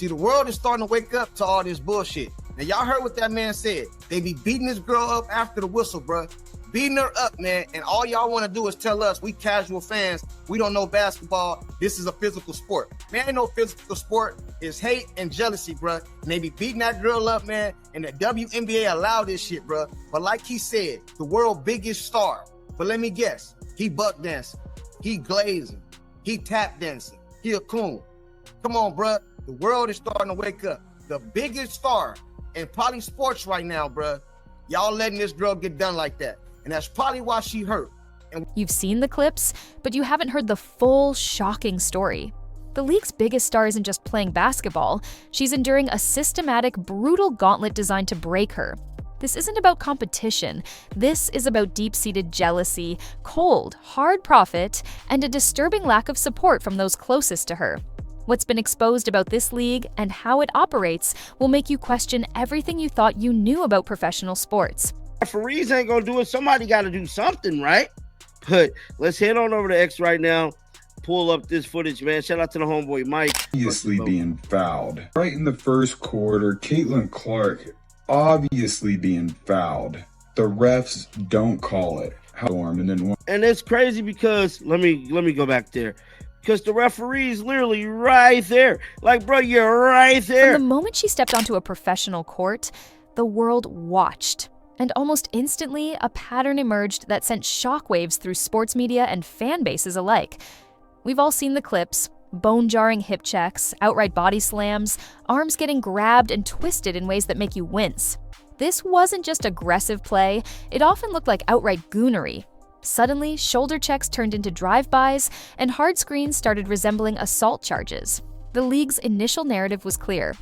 See, the world is starting to wake up to all this bullshit. Now, y'all heard what that man said. They be beating this girl up after the whistle, bruh. Beating her up, man. And all y'all want to do is tell us, we casual fans, we don't know basketball. This is a physical sport. Man, ain't no physical sport. It's hate and jealousy, bruh. And they be beating that girl up, man. And the WNBA allow this shit, bruh. But like he said, the world's biggest star. But let me guess. He buck dancing. He glazing. He tap dancing. He a coon. Come on, bruh. The world is starting to wake up. The biggest star in probably sports right now, bruh. Y'all letting this girl get done like that. And that's probably why she hurt. You've seen the clips, but you haven't heard the full, shocking story. The league's biggest star isn't just playing basketball. She's enduring a systematic, brutal gauntlet designed to break her. This isn't about competition. This is about deep-seated jealousy, cold, hard profit, and a disturbing lack of support from those closest to her. What's been exposed about this league and how it operates will make you question everything you thought you knew about professional sports. Referees ain't gonna do it. Somebody got to do something, right? But let's head on over to X right now. Pull up this footage, man. Shout out to the homeboy Mike. Obviously being fouled. Right in the first quarter, Caitlin Clark obviously being fouled. The refs don't call it. And it's crazy because let me go back there. Because the referee's literally right there. Like, bro, you're right there. From the moment she stepped onto a professional court, the world watched. And almost instantly, a pattern emerged that sent shockwaves through sports media and fan bases alike. We've all seen the clips: bone-jarring hip checks, outright body slams, arms getting grabbed and twisted in ways that make you wince. This wasn't just aggressive play, it often looked like outright goonery. Suddenly, shoulder checks turned into drive-bys, and hard screens started resembling assault charges. The league's initial narrative was clear.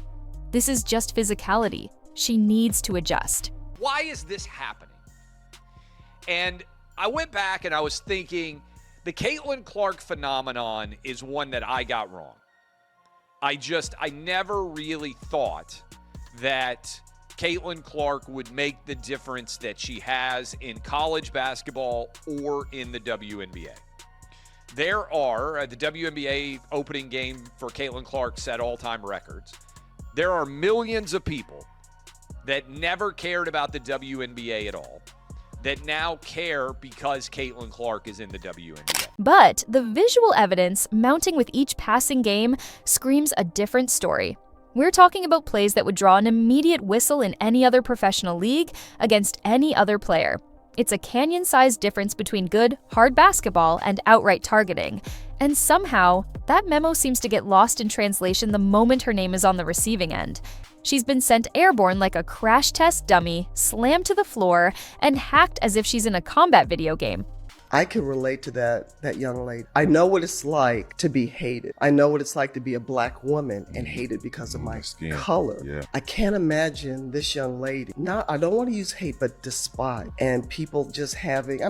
This is just physicality. She needs to adjust. Why is this happening? And I went back and I was thinking, the Caitlin Clark phenomenon is one that I got wrong. I never really thought that Caitlin Clark would make the difference that she has in college basketball or in the WNBA. There are, the WNBA opening game for Caitlin Clark set all-time records. There are millions of people that never cared about the WNBA at all, that now care because Caitlin Clark is in the WNBA. But the visual evidence mounting with each passing game screams a different story. We're talking about plays that would draw an immediate whistle in any other professional league against any other player. It's a canyon-sized difference between good, hard basketball and outright targeting. And somehow, that memo seems to get lost in translation the moment her name is on the receiving end. She's been sent airborne like a crash test dummy, slammed to the floor, and hacked as if she's in a combat video game. I can relate to that young lady. I know what it's like to be hated. I know what it's like to be a black woman and hated because of my skin. Color. Yeah. I can't imagine this young lady, I don't want to use hate, but despise. And people just having,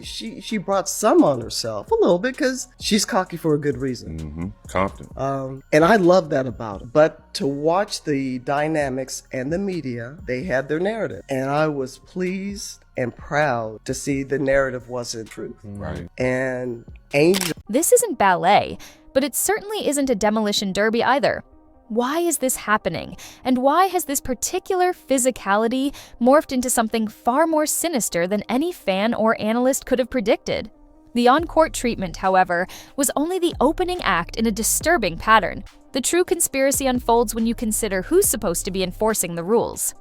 she brought some on herself a little bit because she's cocky for a good reason. Confident. And I love that about her. But to watch the dynamics and the media, they had their narrative. And I was pleased and proud to see the narrative wasn't true. Right. And Angel. This isn't ballet, but it certainly isn't a demolition derby either. Why is this happening? And why has this particular physicality morphed into something far more sinister than any fan or analyst could have predicted? The on-court treatment, however, was only the opening act in a disturbing pattern. The true conspiracy unfolds when you consider who's supposed to be enforcing the rules.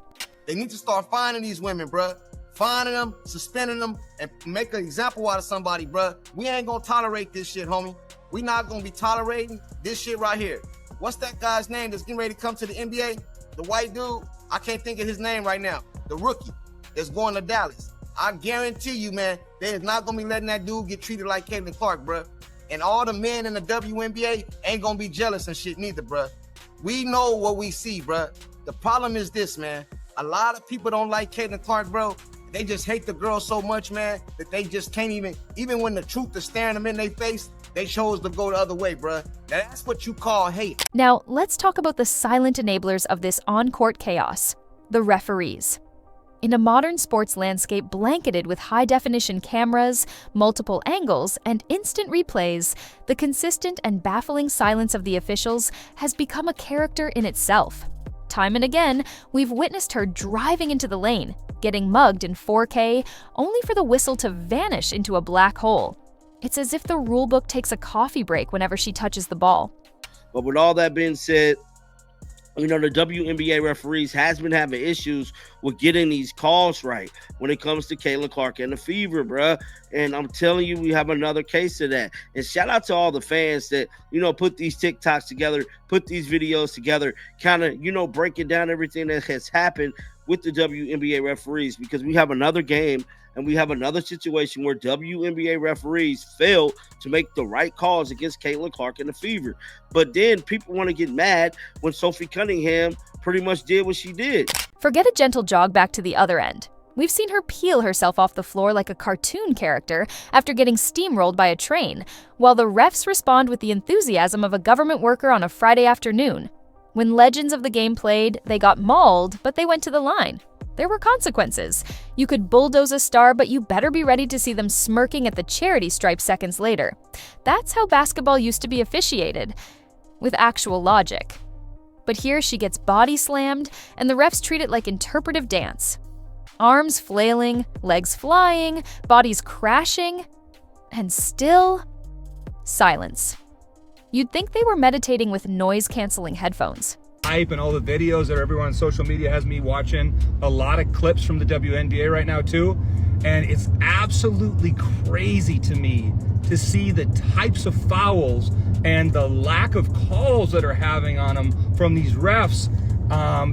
They need to start finding these women, bruh. Finding them, suspending them, and make an example out of somebody, bruh. We ain't gonna tolerate this shit, homie. We not gonna be tolerating this shit right here. What's that guy's name that's getting ready to come to the NBA? The white dude? I can't think of his name right now. The rookie that's going to Dallas. I guarantee you, man, they is not gonna be letting that dude get treated like Caitlin Clark, bruh. And all the men in the WNBA ain't gonna be jealous and shit neither, bruh. We know what we see, bruh. The problem is this, man. A lot of people don't like Caitlin Clark, bro. They just hate the girl so much, man, that they just can't even when the truth is staring them in their face, they chose to go the other way, bruh. Now that's what you call hate. Now, let's talk about the silent enablers of this on-court chaos, the referees. In a modern sports landscape blanketed with high-definition cameras, multiple angles, and instant replays, the consistent and baffling silence of the officials has become a character in itself. Time and again, we've witnessed her driving into the lane, getting mugged in 4K, only for the whistle to vanish into a black hole. It's as if the rulebook takes a coffee break whenever she touches the ball. But with all that being said, the WNBA referees has been having issues with getting these calls right when it comes to Caitlin Clark and the Fever, bruh. And I'm telling you, we have another case of that. And shout out to all the fans that, put these TikToks together, put these videos together, kind of, breaking down everything that has happened with the WNBA referees, because we have another game and we have another situation where WNBA referees failed to make the right calls against Caitlin Clark and the Fever. But then people want to get mad when Sophie Cunningham pretty much did what she did. Forget a gentle jog back to the other end. We've seen her peel herself off the floor like a cartoon character after getting steamrolled by a train, while the refs respond with the enthusiasm of a government worker on a Friday afternoon. When legends of the game played, they got mauled, but they went to the line. There were consequences. You could bulldoze a star, but you better be ready to see them smirking at the charity stripe seconds later. That's how basketball used to be officiated, with actual logic. But here she gets body slammed, and the refs treat it like interpretive dance. Arms flailing, legs flying, bodies crashing, and still silence. You'd think they were meditating with noise-canceling headphones. Hype and all the videos that everyone on social media has me watching, a lot of clips from the WNBA right now too, and it's absolutely crazy to me to see the types of fouls and the lack of calls that are having on them from these refs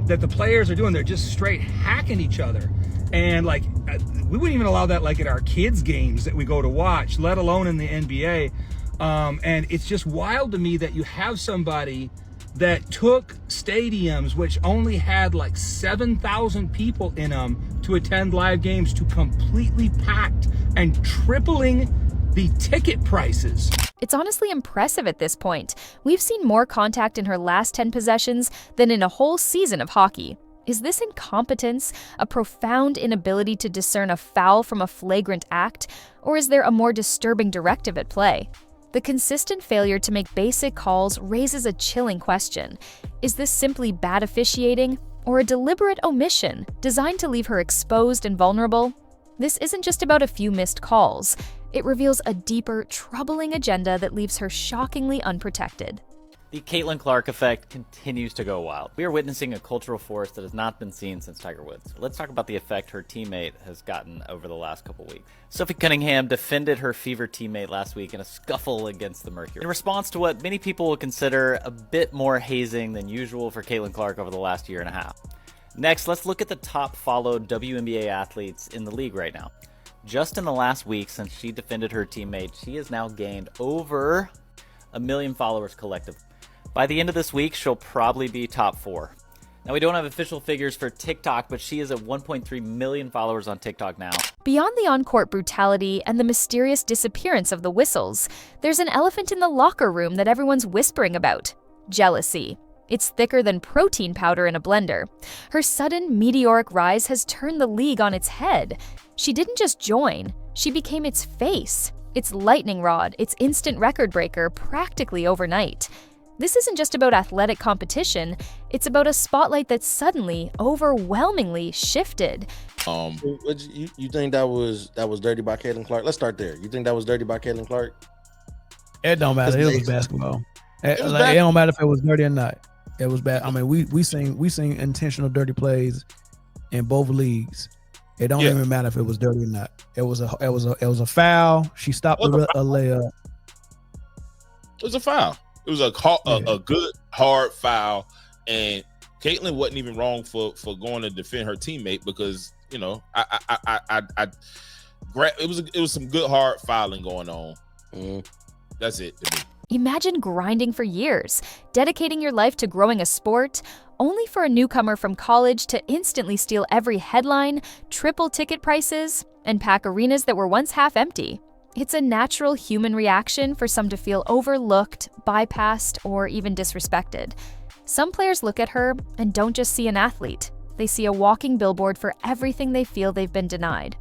that the players are doing. They're just straight hacking each other, and we wouldn't even allow that at our kids' games that we go to watch, let alone in the NBA. And it's just wild to me that you have somebody that took stadiums which only had 7,000 people in them to attend live games to completely packed and tripling the ticket prices. It's honestly impressive at this point. We've seen more contact in her last 10 possessions than in a whole season of hockey. Is this incompetence, a profound inability to discern a foul from a flagrant act, or is there a more disturbing directive at play? The consistent failure to make basic calls raises a chilling question. Is this simply bad officiating, or a deliberate omission designed to leave her exposed and vulnerable? This isn't just about a few missed calls. It reveals a deeper, troubling agenda that leaves her shockingly unprotected. The Caitlin Clark effect continues to go wild. We are witnessing a cultural force that has not been seen since Tiger Woods. Let's talk about the effect her teammate has gotten over the last couple weeks. Sophie Cunningham defended her Fever teammate last week in a scuffle against the Mercury, in response to what many people would consider a bit more hazing than usual for Caitlin Clark over the last year and a half. Next, let's look at the top followed WNBA athletes in the league right now. Just in the last week since she defended her teammate, she has now gained over 1 million followers collectively. By the end of this week, she'll probably be top 4. Now, we don't have official figures for TikTok, but she is at 1.3 million followers on TikTok now. Beyond the on-court brutality and the mysterious disappearance of the whistles, there's an elephant in the locker room that everyone's whispering about: jealousy. It's thicker than protein powder in a blender. Her sudden meteoric rise has turned the league on its head. She didn't just join, she became its face, its lightning rod, its instant record breaker practically overnight. This isn't just about athletic competition, it's about a spotlight that suddenly, overwhelmingly shifted. You think that was dirty by Caitlin Clark? Let's start there. You think that was dirty by Caitlin Clark? It don't matter. It was basketball. It don't matter if it was dirty or not. It was bad. I mean, we seen intentional dirty plays in both leagues. It don't even matter if it was dirty or not. It was a foul. She stopped a layup. It was a foul. It was a good hard foul, and Caitlin wasn't even wrong for going to defend her teammate because it was some good hard fouling going on. That's it to me. Imagine grinding for years, dedicating your life to growing a sport, only for a newcomer from college to instantly steal every headline, triple ticket prices, and pack arenas that were once half empty. It's a natural human reaction for some to feel overlooked, bypassed, or even disrespected. Some players look at her and don't just see an athlete. they see a walking billboard for everything they feel they've been denied.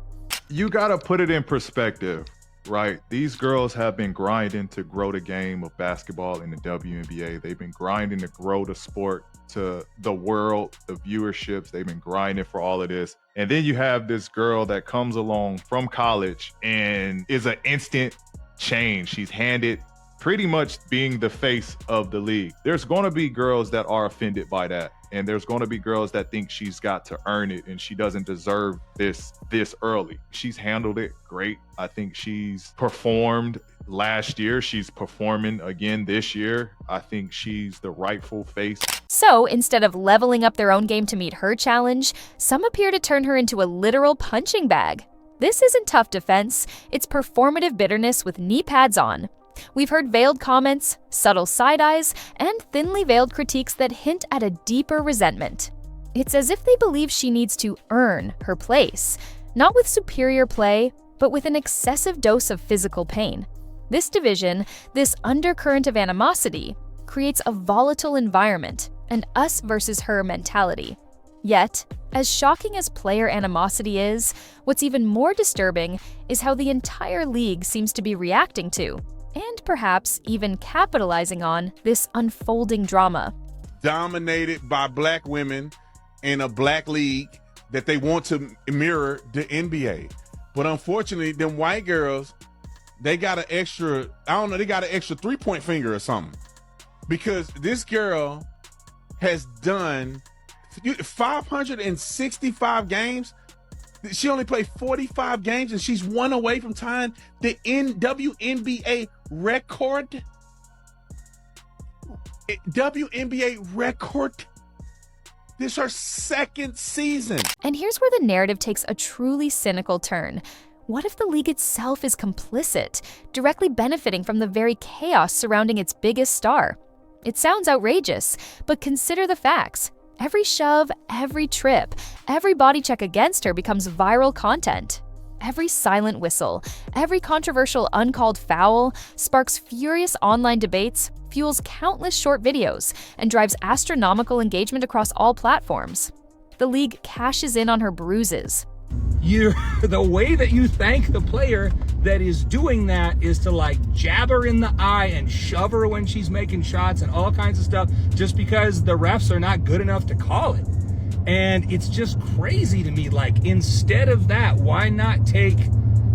You got to put it in perspective, right? These girls have been grinding to grow the game of basketball in the WNBA. They've been grinding to grow the sport to the world, the viewerships. They've been grinding for all of this. And then you have this girl that comes along from college and is an instant change. She's handed pretty much being the face of the league. There's going to be girls that are offended by that. And there's going to be girls that think she's got to earn it and she doesn't deserve this early. She's handled it great. I think she's performed last year. She's performing again this year. I think she's the rightful face. So instead of leveling up their own game to meet her challenge, some appear to turn her into a literal punching bag. This isn't tough defense. It's performative bitterness with knee pads on. We've heard veiled comments, subtle side eyes, and thinly veiled critiques that hint at a deeper resentment. It's as if they believe she needs to earn her place, not with superior play, but with an excessive dose of physical pain. This division, this undercurrent of animosity, creates a volatile environment, an us versus her mentality. Yet, as shocking as player animosity is, what's even more disturbing is how the entire league seems to be reacting to, and perhaps even capitalizing on, this unfolding drama. Dominated by black women in a black league that they want to mirror the NBA. But unfortunately, them white girls, they got an extra, they got an extra 3-point finger or something. Because this girl has done 565 games. She only played 45 games and she's one away from tying the WNBA record. WNBA record. This is her second season. And here's where the narrative takes a truly cynical turn. What if the league itself is complicit, directly benefiting from the very chaos surrounding its biggest star? It sounds outrageous, but consider the facts. Every shove, every trip, every body check against her becomes viral content. Every silent whistle, every controversial uncalled foul sparks furious online debates, fuels countless short videos, and drives astronomical engagement across all platforms. The league cashes in on her bruises. The way that you thank the player that is doing that is to jab her in the eye and shove her when she's making shots and all kinds of stuff just because the refs are not good enough to call it. And it's just crazy to me. Instead of that, why not take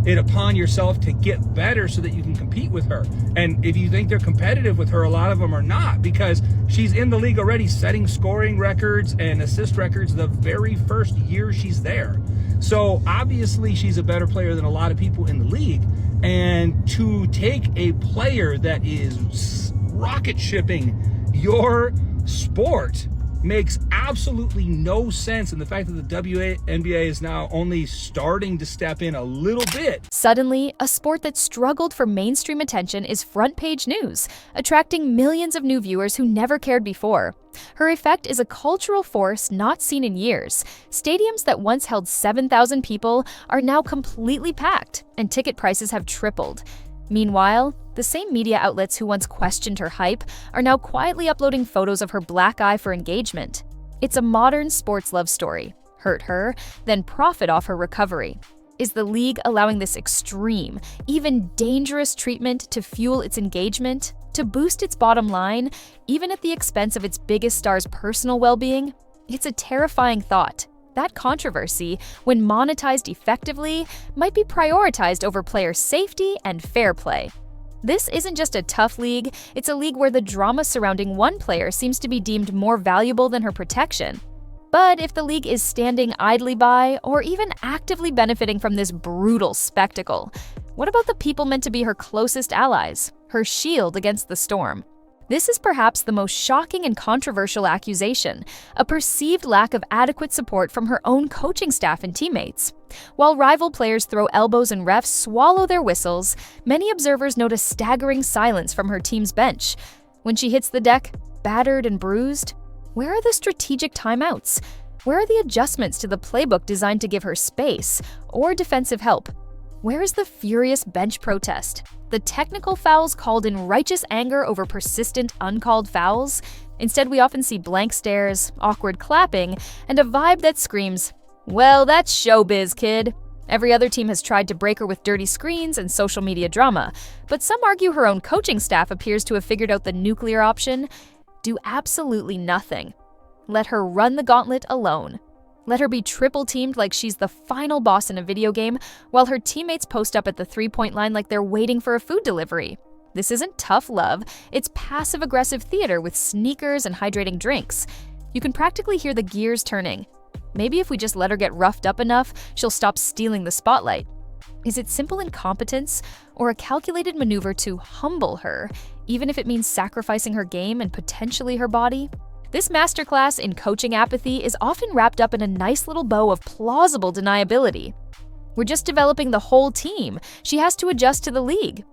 it upon yourself to get better so that you can compete with her? And if you think they're competitive with her, a lot of them are not, because she's in the league already setting scoring records and assist records the very first year she's there. So obviously she's a better player than a lot of people in the league. And to take a player that is rocket shipping your sport makes absolutely no sense. And the fact that the WNBA is now only starting to step in a little bit. Suddenly, a sport that struggled for mainstream attention is front page news, attracting millions of new viewers who never cared before. Her effect is a cultural force not seen in years. Stadiums that once held 7,000 people are now completely packed, and ticket prices have tripled. Meanwhile, the same media outlets who once questioned her hype are now quietly uploading photos of her black eye for engagement. It's a modern sports love story. Hurt her, then profit off her recovery. Is the league allowing this extreme, even dangerous treatment to fuel its engagement, to boost its bottom line, even at the expense of its biggest star's personal well-being? It's a terrifying thought. That controversy, when monetized effectively, might be prioritized over player safety and fair play. This isn't just a tough league, it's a league where the drama surrounding one player seems to be deemed more valuable than her protection. But if the league is standing idly by, or even actively benefiting from this brutal spectacle, what about the people meant to be her closest allies, her shield against the storm? This is perhaps the most shocking and controversial accusation, a perceived lack of adequate support from her own coaching staff and teammates. While rival players throw elbows and refs swallow their whistles, many observers note a staggering silence from her team's bench. When she hits the deck, battered and bruised, where are the strategic timeouts? Where are the adjustments to the playbook designed to give her space or defensive help? Where is the furious bench protest? The technical fouls called in righteous anger over persistent uncalled fouls? Instead, we often see blank stares, awkward clapping, and a vibe that screams, "Well, that's showbiz, kid." Every other team has tried to break her with dirty screens and social media drama, but some argue her own coaching staff appears to have figured out the nuclear option: do absolutely nothing. Let her run the gauntlet alone. Let her be triple-teamed like she's the final boss in a video game, while her teammates post up at the three-point line like they're waiting for a food delivery. This isn't tough love, it's passive-aggressive theater with sneakers and hydrating drinks. You can practically hear the gears turning. Maybe if we just let her get roughed up enough, she'll stop stealing the spotlight. Is it simple incompetence or a calculated maneuver to humble her, even if it means sacrificing her game and potentially her body? This masterclass in coaching apathy is often wrapped up in a nice little bow of plausible deniability. We're just developing the whole team. She has to adjust to the league.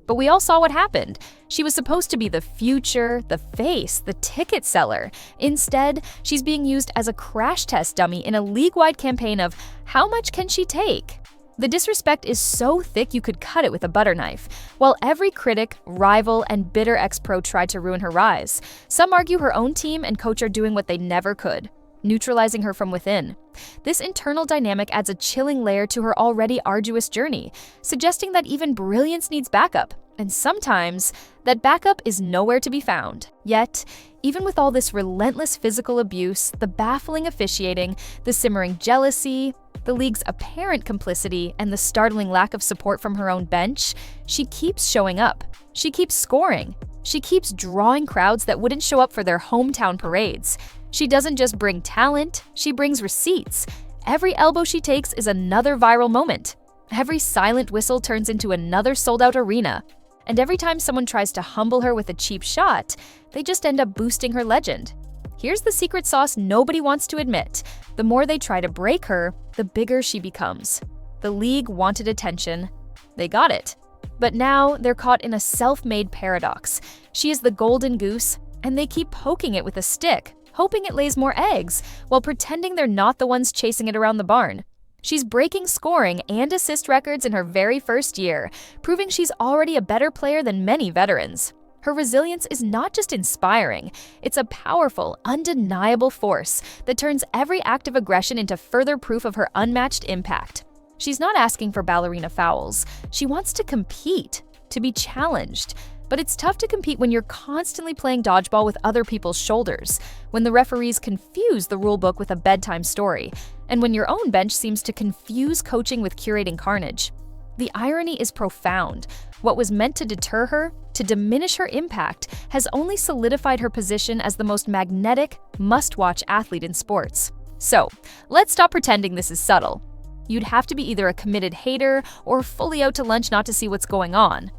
But we all saw what happened. She was supposed to be the future, the face, the ticket seller. Instead, she's being used as a crash test dummy in a league-wide campaign of how much can she take? The disrespect is so thick you could cut it with a butter knife. While every critic, rival, and bitter ex-pro tried to ruin her rise, some argue her own team and coach are doing what they never could: neutralizing her from within. This internal dynamic adds a chilling layer to her already arduous journey, suggesting that even brilliance needs backup, and sometimes that backup is nowhere to be found. Yet, even with all this relentless physical abuse, the baffling officiating, the simmering jealousy, the league's apparent complicity, and the startling lack of support from her own bench, she keeps showing up. She keeps scoring. She keeps drawing crowds that wouldn't show up for their hometown parades. She doesn't just bring talent, she brings receipts. Every elbow she takes is another viral moment. Every silent whistle turns into another sold-out arena. And every time someone tries to humble her with a cheap shot, they just end up boosting her legend. Here's the secret sauce nobody wants to admit: the more they try to break her, the bigger she becomes. The league wanted attention. They got it. But now they're caught in a self-made paradox. She is the golden goose, and they keep poking it with a stick, hoping it lays more eggs, while pretending they're not the ones chasing it around the barn. She's breaking scoring and assist records in her very first year, proving she's already a better player than many veterans. Her resilience is not just inspiring, it's a powerful, undeniable force that turns every act of aggression into further proof of her unmatched impact. She's not asking for ballerina fouls. She wants to compete, to be challenged. But it's tough to compete when you're constantly playing dodgeball with other people's shoulders, when the referees confuse the rulebook with a bedtime story, and when your own bench seems to confuse coaching with curating carnage. The irony is profound. What was meant to deter her, to diminish her impact, has only solidified her position as the most magnetic, must-watch athlete in sports. So, let's stop pretending this is subtle. You'd have to be either a committed hater or fully out to lunch not to see what's going on.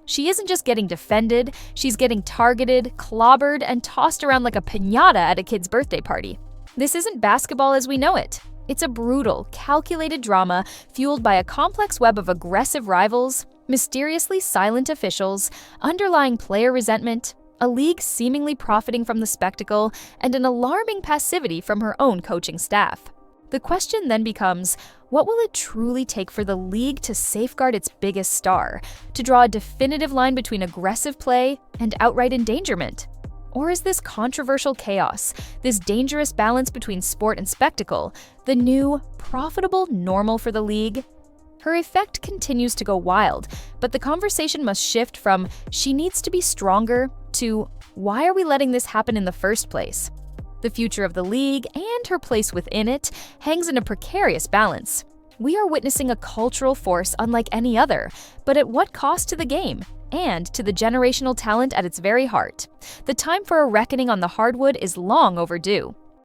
She isn't just getting defended, she's getting targeted, clobbered, and tossed around like a piñata at a kid's birthday party. This isn't basketball as we know it. It's a brutal, calculated drama fueled by a complex web of aggressive rivals, mysteriously silent officials, underlying player resentment, a league seemingly profiting from the spectacle, and an alarming passivity from her own coaching staff. The question then becomes, what will it truly take for the league to safeguard its biggest star, to draw a definitive line between aggressive play and outright endangerment? Or is this controversial chaos, this dangerous balance between sport and spectacle, the new, profitable normal for the league? Her effect continues to go wild, but the conversation must shift from "she needs to be stronger" to "why are we letting this happen in the first place?" The future of the league and her place within it hangs in a precarious balance. We are witnessing a cultural force unlike any other, but at what cost to the game and to the generational talent at its very heart? The time for a reckoning on the hardwood is long overdue.